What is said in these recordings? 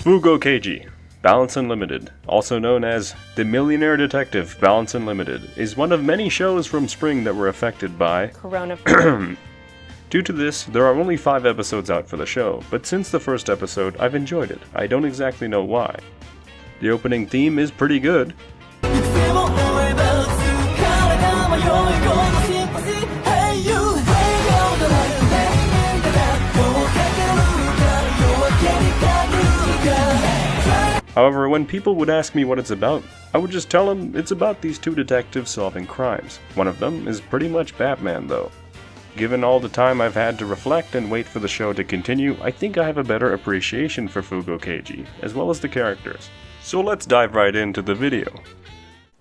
Fugou Keiji, Balance Unlimited, also known as The Millionaire Detective, Balance Unlimited, is one of many shows from spring that were affected by coronavirus. Due to this, there are only 5 episodes out for the show, but since the first episode, I've enjoyed it. I don't exactly know why. The opening theme is pretty good. However, when people would ask me what it's about, I would just tell them it's about these 2 detectives solving crimes. One of them is pretty much Batman, though. Given all the time I've had to reflect and wait for the show to continue, I think I have a better appreciation for Fugou Keiji, as well as the characters. So let's dive right into the video.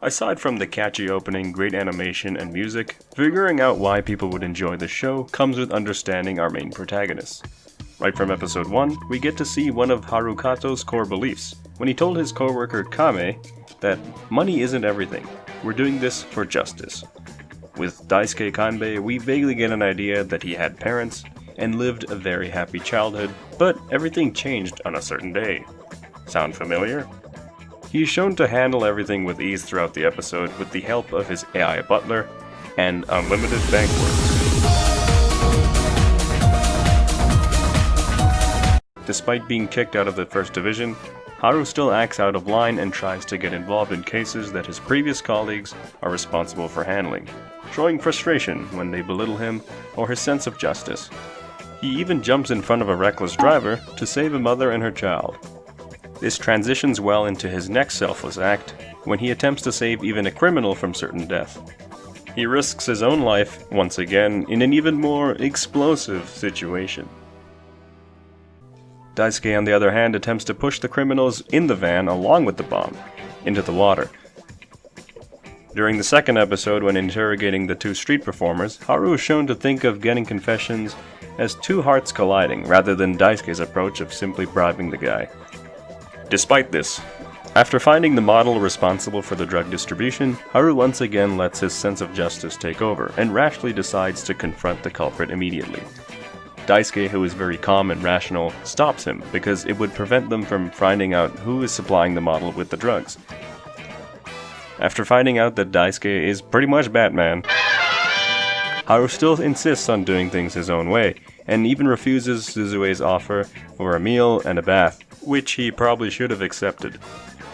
Aside from the catchy opening, great animation, and music, figuring out why people would enjoy the show comes with understanding our main protagonists. Right from episode 1, we get to see one of Haru Katou's core beliefs, when he told his co-worker Kambe that money isn't everything, we're doing this for justice. With Daisuke Kambe, we vaguely get an idea that he had parents and lived a very happy childhood, but everything changed on a certain day. Sound familiar? He is shown to handle everything with ease throughout the episode with the help of his AI butler and unlimited bank work. Despite being kicked out of the first division, Haru still acts out of line and tries to get involved in cases that his previous colleagues are responsible for handling, showing frustration when they belittle him or his sense of justice. He even jumps in front of a reckless driver to save a mother and her child. This transitions well into his next selfless act, when he attempts to save even a criminal from certain death. He risks his own life, once again, in an even more explosive situation. Daisuke, on the other hand, attempts to push the criminals in the van along with the bomb into the water. During the second episode, when interrogating the 2 street performers, Haru is shown to think of getting confessions as 2 hearts colliding, rather than Daisuke's approach of simply bribing the guy. Despite this, after finding the model responsible for the drug distribution, Haru once again lets his sense of justice take over, and rashly decides to confront the culprit immediately. Daisuke, who is very calm and rational, stops him because it would prevent them from finding out who is supplying the model with the drugs. After finding out that Daisuke is pretty much Batman, Haru still insists on doing things his own way, and even refuses Suzue's offer for a meal and a bath, which he probably should have accepted.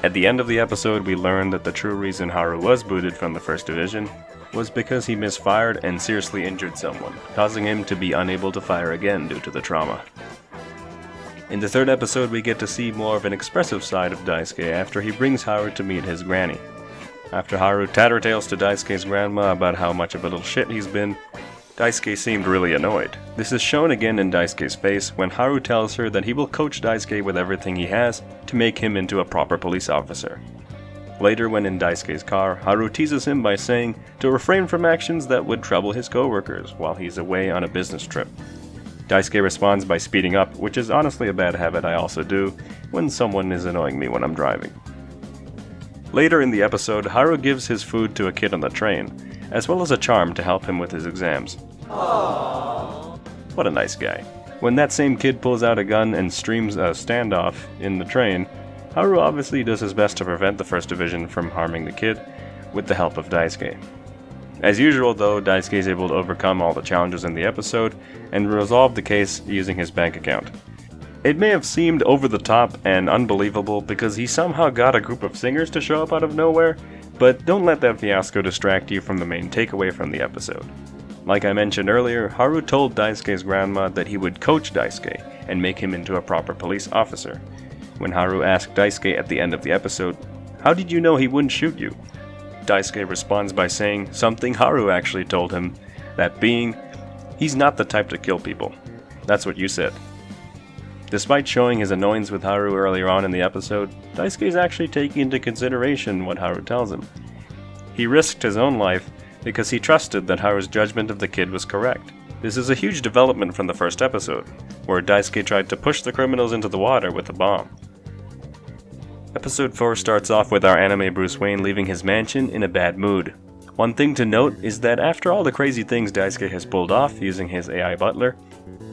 At the end of the episode, we learn that the true reason Haru was booted from the first division was because he misfired and seriously injured someone, causing him to be unable to fire again due to the trauma. In the third episode, we get to see more of an expressive side of Daisuke after he brings Haru to meet his granny. After Haru tattertales to Daisuke's grandma about how much of a little shit he's been, Daisuke seemed really annoyed. This is shown again in Daisuke's face when Haru tells her that he will coach Daisuke with everything he has to make him into a proper police officer. Later, when in Daisuke's car, Haru teases him by saying to refrain from actions that would trouble his co-workers while he's away on a business trip. Daisuke responds by speeding up, which is honestly a bad habit I also do when someone is annoying me when I'm driving. Later in the episode, Haru gives his food to a kid on the train, as well as a charm to help him with his exams. Aww. What a nice guy. When that same kid pulls out a gun and streams a standoff in the train, Haru obviously does his best to prevent the First Division from harming the kid, with the help of Daisuke. As usual though, Daisuke is able to overcome all the challenges in the episode, and resolve the case using his bank account. It may have seemed over the top and unbelievable because he somehow got a group of singers to show up out of nowhere, but don't let that fiasco distract you from the main takeaway from the episode. Like I mentioned earlier, Haru told Daisuke's grandma that he would coach Daisuke and make him into a proper police officer. When Haru asked Daisuke at the end of the episode, "How did you know he wouldn't shoot you?" Daisuke responds by saying something Haru actually told him, that being, "He's not the type to kill people. That's what you said." Despite showing his annoyance with Haru earlier on in the episode, Daisuke is actually taking into consideration what Haru tells him. He risked his own life because he trusted that Haru's judgment of the kid was correct. This is a huge development from the first episode, where Daisuke tried to push the criminals into the water with a bomb. Episode 4 starts off with our anime Bruce Wayne leaving his mansion in a bad mood. One thing to note is that after all the crazy things Daisuke has pulled off using his AI butler,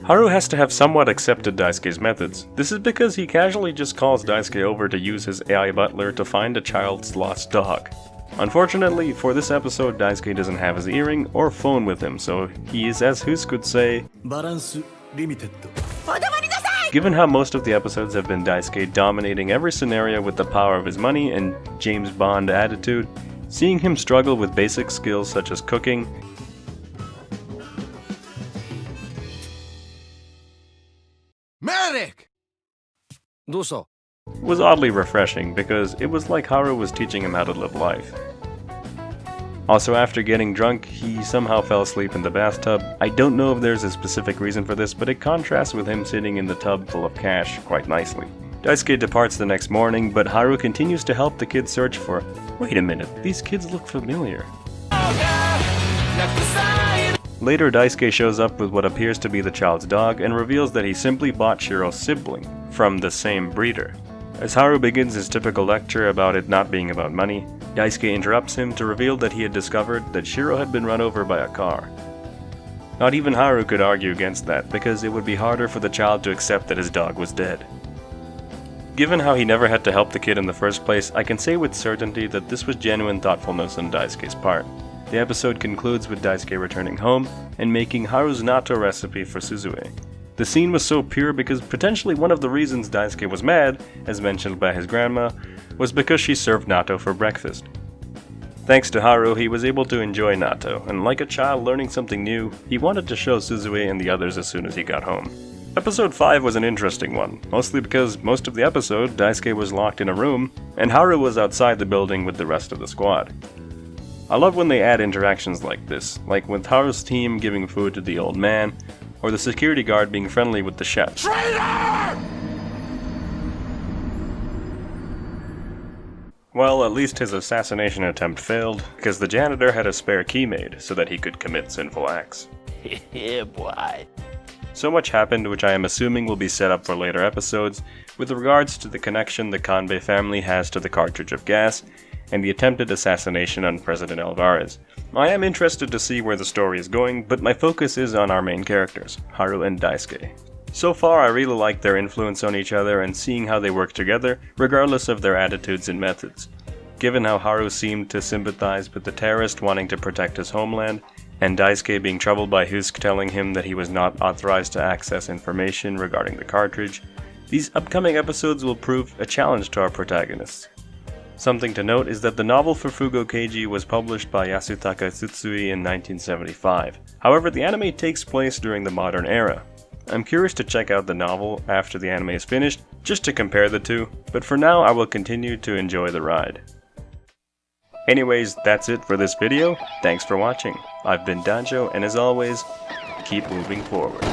Haru has to have somewhat accepted Daisuke's methods. This is because he casually just calls Daisuke over to use his AI butler to find a child's lost dog. Unfortunately, for this episode, Daisuke doesn't have his earring or phone with him, so he is, as Hus could say, balance limited. Given how most of the episodes have been Daisuke dominating every scenario with the power of his money and James Bond attitude, seeing him struggle with basic skills such as cooking, Medic! was oddly refreshing because it was like Haru was teaching him how to live life. Also, after getting drunk, he somehow fell asleep in the bathtub. I don't know if there's a specific reason for this, but it contrasts with him sitting in the tub full of cash quite nicely. Daisuke departs the next morning, but Haru continues to help the kids search for... Wait a minute, these kids look familiar. Later, Daisuke shows up with what appears to be the child's dog and reveals that he simply bought Shiro's sibling from the same breeder. As Haru begins his typical lecture about it not being about money, Daisuke interrupts him to reveal that he had discovered that Shiro had been run over by a car. Not even Haru could argue against that, because it would be harder for the child to accept that his dog was dead. Given how he never had to help the kid in the first place, I can say with certainty that this was genuine thoughtfulness on Daisuke's part. The episode concludes with Daisuke returning home and making Haru's natto recipe for Suzue. The scene was so pure because potentially one of the reasons Daisuke was mad, as mentioned by his grandma, was because she served natto for breakfast. Thanks to Haru, he was able to enjoy natto, and like a child learning something new, he wanted to show Suzue and the others as soon as he got home. Episode 5 was an interesting one, mostly because most of the episode, Daisuke was locked in a room, and Haru was outside the building with the rest of the squad. I love when they add interactions like this, like with Haru's team giving food to the old man, or the security guard being friendly with the chef. Traitor! Well, at least his assassination attempt failed, because the janitor had a spare key made so that he could commit sinful acts. Yeah, boy. So much happened, which I am assuming will be set up for later episodes, with regards to the connection the Kambe family has to the cartridge of gas, and the attempted assassination on President Alvarez. I am interested to see where the story is going, but my focus is on our main characters, Haru and Daisuke. So far, I really like their influence on each other and seeing how they work together, regardless of their attitudes and methods. Given how Haru seemed to sympathize with the terrorist wanting to protect his homeland, and Daisuke being troubled by Husk telling him that he was not authorized to access information regarding the cartridge, these upcoming episodes will prove a challenge to our protagonists. Something to note is that the novel for Fugou Keiji was published by Yasutaka Tsutsui in 1975. However, the anime takes place during the modern era. I'm curious to check out the novel after the anime is finished, just to compare the two, but for now I will continue to enjoy the ride. Anyways, that's it for this video. Thanks for watching. I've been Dancho, and as always, keep moving forward.